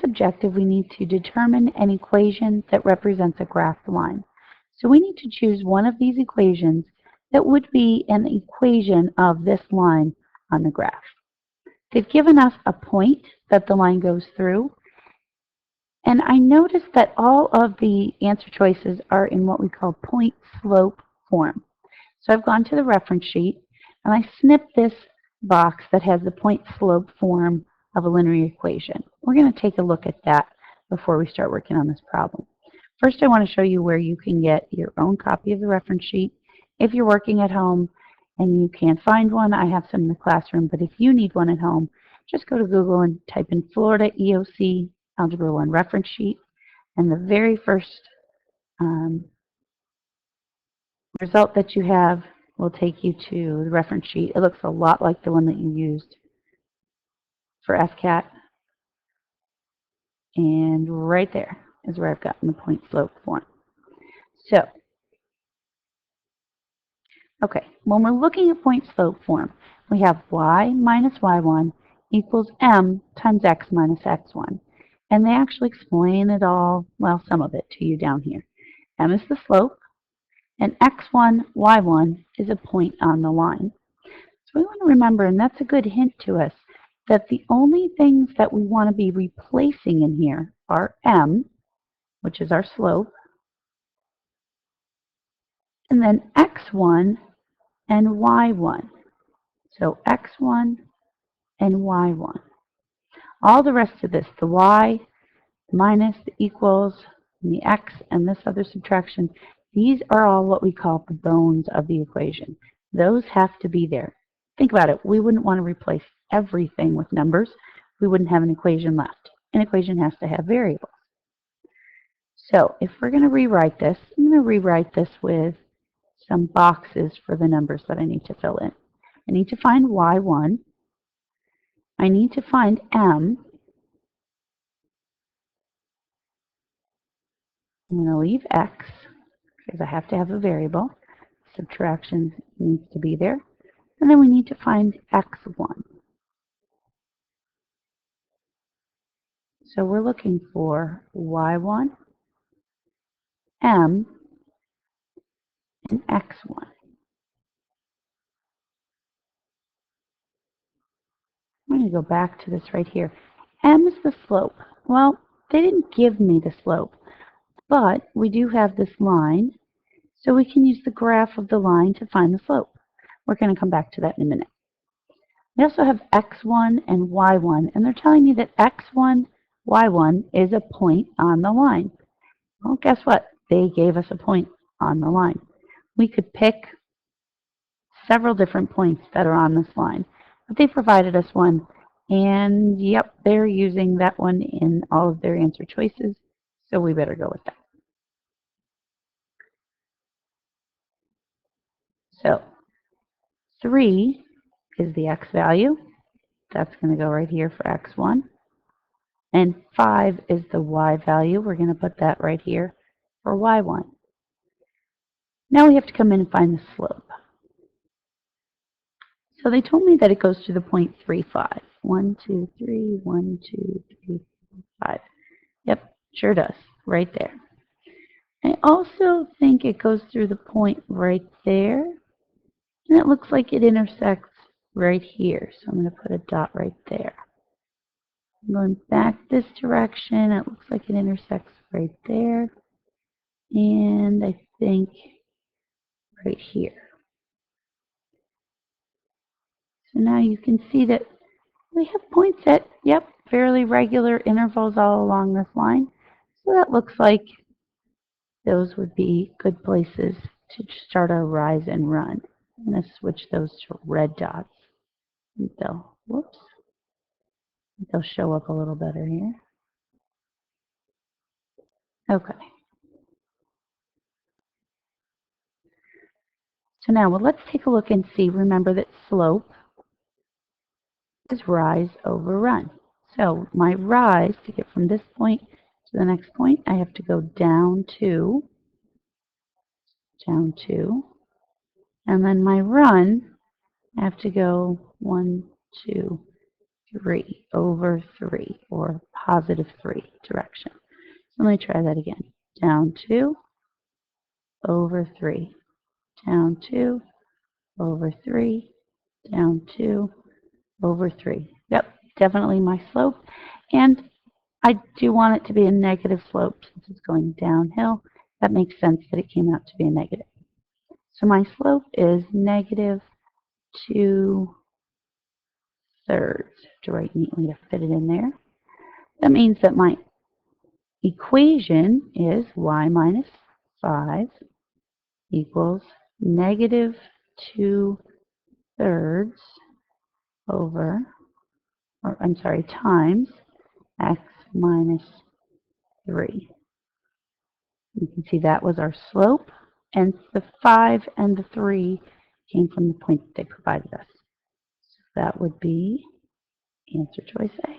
objective, we need to determine an equation that represents a graphed line. So we need to choose one of these equations that would be an equation of this line on the graph. They've given us a point that the line goes through, and I noticed that all of the answer choices are in what we call point slope form. So I've gone to the reference sheet and I snipped this box that has the point slope form of a linear equation. We're going to take a look at that before we start working on this problem. First, I want to show you where you can get your own copy of the reference sheet. If you're working at home and you can't find one, I have some in the classroom, but if you need one at home, just go to Google and type in Florida EOC Algebra 1 reference sheet, and the very first result that you have will take you to the reference sheet. It looks a lot like the one that you used for FCAT, and right there is where I've gotten the point slope form. So, okay, when we're looking at point slope form, we have y minus y1 equals m times x minus x1. And they actually explain it all, well, some of it to you down here. M is the slope, and x1, y1 is a point on the line. So we want to remember, and that's a good hint to us, that the only things that we want to be replacing in here are m, which is our slope, and then x1 and y1. So x1 and y1. All the rest of this, the y, the minus, the equals, and the x, and this other subtraction, these are all what we call the bones of the equation. Those have to be there. Think about it. We wouldn't want to replace everything with numbers. We wouldn't have an equation left. An equation has to have variables. So if we're going to rewrite this, I'm going to rewrite this with some boxes for the numbers that I need to fill in. I need to find y1. I need to find m. I'm going to leave x because I have to have a variable. Subtraction needs to be there. And then we need to find x1. So we're looking for y1, m, and x1. I'm going to go back to this right here. M is the slope. Well, they didn't give me the slope, but we do have this line, so we can use the graph of the line to find the slope. We're going to come back to that in a minute. We also have x1 and y1, and they're telling me that x1, y1 is a point on the line. Well, guess what? They gave us a point on the line. We could pick several different points that are on this line, but they provided us one, and yep, they're using that one in all of their answer choices, so we better go with that. So 3 is the x value. That's going to go right here for x1. And 5 is the y value. We're going to put that right here for y1. Now we have to come in and find the slope. So they told me that it goes to the point 3,5. 1, 2, 3, 1, 2, 3, 5. Yep, sure does, right there. I also think it goes through the point right there, and it looks like it intersects right here. So I'm going to put a dot right there. I'm going back this direction. It looks like it intersects right there, and I think right here. So now you can see that we have points at, yep, fairly regular intervals all along this line. So that looks like those would be good places to start our rise and run. I'm going to switch those to red dots. They'll show up a little better here. Okay. So now, well, let's take a look and see. Remember that slope is rise over run. So my rise, to get from this point to the next point, I have to go down 2, and then my run, I have to go 1, 2, 3 over 3, or positive 3 direction. So let me try that again. Down 2 over 3. Down 2 over 3. Down 2 over 3. Yep, definitely my slope. And I do want it to be a negative slope since it's going downhill. That makes sense that it came out to be a negative. So my slope is negative 2/3. To write neatly to fit it in there. That means that my equation is y minus 5 equals negative 2/3 over, or I'm sorry, times x minus 3. You can see that was our slope, and the 5 and the 3 came from the point that they provided us. So that would be answer choice A.